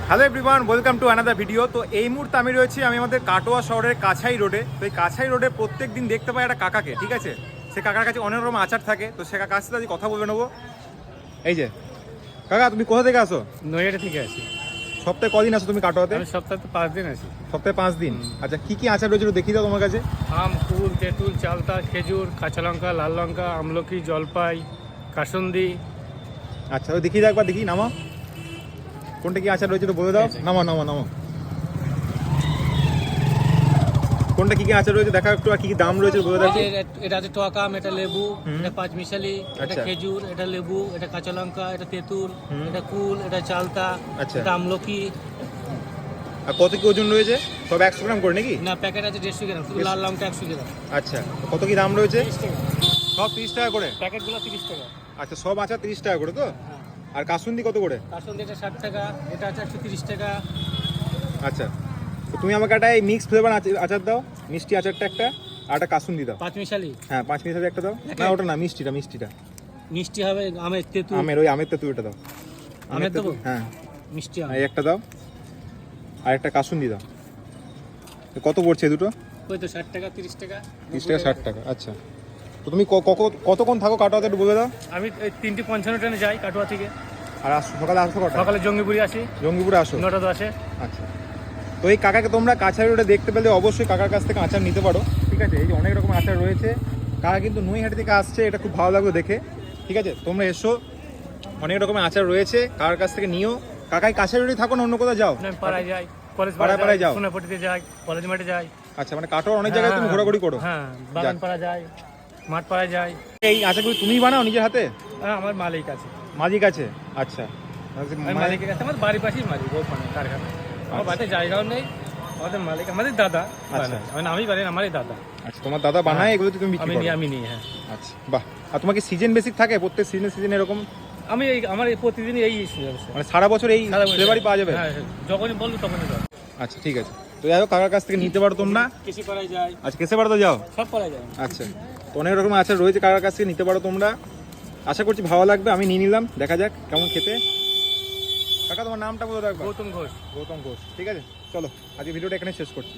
Hello everyone, welcome to another video. তো এই মুহূর্তে আমি রয়েছি আমাদের কাটোয়া শহরের কাছাই রোডে। তো এই কাছাই রোডে প্রত্যেক দিন দেখতে পাই একটা কাকাকে, ঠিক আছে? সে কাকার কাছে অনেক রকম আচার থাকে। তো সে কাকার সাথে আজ কথা বলে নেবো। এই যে কাকা, তুমি কোথা থেকে আসো? নৈহাটি থেকে আসি। সপ্তাহে কদিন আসো তুমি কাটোয়াতে? আমি সপ্তাহে 5 দিন আসি। সপ্তাহে 5 দিন। আচ্ছা, কি কি আচার রয়েছে দেখি দাও তোমার কাছে। আম, কুল, তেঁতুল, চালতা, খেজুর, কাঁচা লঙ্কা, লাল লঙ্কা, আমলকি, জলপাই, কাসুন্দি। আচ্ছা, ওই দেখি দাও একবার, দেখি নামো। কোনটা কি আচার রয়েছে একটু বলে দাও। নামো নামো নামো। কোনটা কি কি আচার রয়েছে দেখা একটু, আর কি কি দাম রয়েছে বলে দাও। এটা আছে টক আম, এটা লেবু, এটা পাঁচ মিশালি, এটা আচ্ছা। খেজুর, এটা লেবু, এটা কাঁচা লঙ্কা, এটা তেঁতুল, এটা কুল, এটা চালতা, আচ্ছা। এটা আমলকি। আর কত কি ওজন রয়েছে? সব 100 গ্রাম করে নাকি? না, প্যাকেট আছে 150 গ্রাম, শুধু লাল লঙ্কা 100 গ্রাম। আচ্ছা, কত কি দাম রয়েছে? 30 টাকা সব 30 টাকা করে? প্যাকেটগুলো 30 টাকা। আচ্ছা, সব আচার 30 টাকা করে তো? হ্যাঁ, আর কাসুন্দি কত করে? কাসুন্দি এটা 60 টাকা, এটা আছে 130 টাকা। আচ্ছা, তো তুমি আমাকে একটা এই মিক্স ফ্লেভার আচার দাও, মিষ্টি আচারটা একটা, আর একটা কাসুন্দি দাও। পাঁচ মিশালি? হ্যাঁ, 5 মিনিট একটা দাও। না ওটা না, মিষ্টিটা মিষ্টিটা। মিষ্টি হবে আমের, তেঁতুল। ওই আমের তেঁতুলটা দাও। আমের দেবো? হ্যাঁ, মিষ্টি আম। এই একটা দাও, আর একটা কাসুন্দি দাও। তো কত পড়ছে এই দুটো? ওই তো 60 টাকা, 30 টাকা, 30 টাকা 60 টাকা। আচ্ছা, তো তুমি কতক্ষণ থাকো কাটোয়াতে একটু বলে দাও। আমি 3:55 ট্রেনে যাই কাটোয়া থেকে। আর সকালে আসো কটা? সকালে জঙ্গিপুরি আসি, জঙ্গিপুরে আসো? 9:10-এ। আচ্ছা, তো এই কাকাকে তোমরা কাছাই রোডে দেখতে পেলে অবশ্যই কাকার কাছ থেকে আচার নিতে পারো, ঠিক আছে? এই যে অনেক রকম আচার রয়েছে। কাকা কিন্তু নৈহাটি থেকে আসছে, এটা খুব ভালো লাগবে দেখে, ঠিক আছে? তোমরা এসো, অনেক রকমের আচার রয়েছে, কাকার কাছ থেকে নিও। কাকাই কাছাই রোডে থাকো না অন্য কোথাও যাও? আমি পাড়ায় যাই, কলেজ পাড়ায় যাও? সোনাপটিতে যাই, কলেজ মাঠে যাই। আচ্ছা, মানে কাটোয়ার অনেক জায়গায় তুমি ঘোরাঘুরি করো? হ্যাঁ, বাগান পাড়া যাই, মাঠ পাড়ায় যাই। এই আচারগুলো তুমিই বানাও নিজের হাতে? হ্যাঁ, আমার মালিক আছে। মালিক আছে? আচ্ছা, আমি মালিকের কাছে, আমার বাড়ির পাশেই মালিক, ও মানে কারখানা। আমার বাড়িতে জায়গাও নেই, আমাদের মালিক আমাদের দাদা। আচ্ছা। মানে আমি বানাই, আমারই দাদা। আচ্ছা, তোমার দাদা বানায়, এগুলো তুমি বিক্রি করো? আমি নিই, হ্যাঁ। আচ্ছা, বাহ। আর তোমার কি সিজন বেসিক থাকে, প্রত্যেক সিজনে এরকম? আমার প্রতিদিন এই ব্যবসা। মানে সারা বছর এই ফ্লেভারই পাওয়া যাবে? হ্যাঁ, যখনই বলবো তখনই দাও। আচ্ছা, ঠিক আছে। তো যাই হোক, কাকার কাছ থেকে নিতে পারো তোমরা। কৃষি পাড়ায় যাই। আচ্ছা, কেসে পাড়াতে যাও? সব পাড়ায় যাই। আচ্ছা, তো অনেক রকম আচার রয়েছে, কাকার কাছ থেকে নিতে পারো তোমরা। আশা করছি ভালো লাগবে, আমি নিয়ে নিলাম, দেখা যাক কেমন খেতে। কাকা, তোমার নামটা বলে রাখবো? গৌতম ঘোষ। গৌতম ঘোষ, ঠিক আছে। চলো, আজকে ভিডিওটা এখানে শেষ করছি।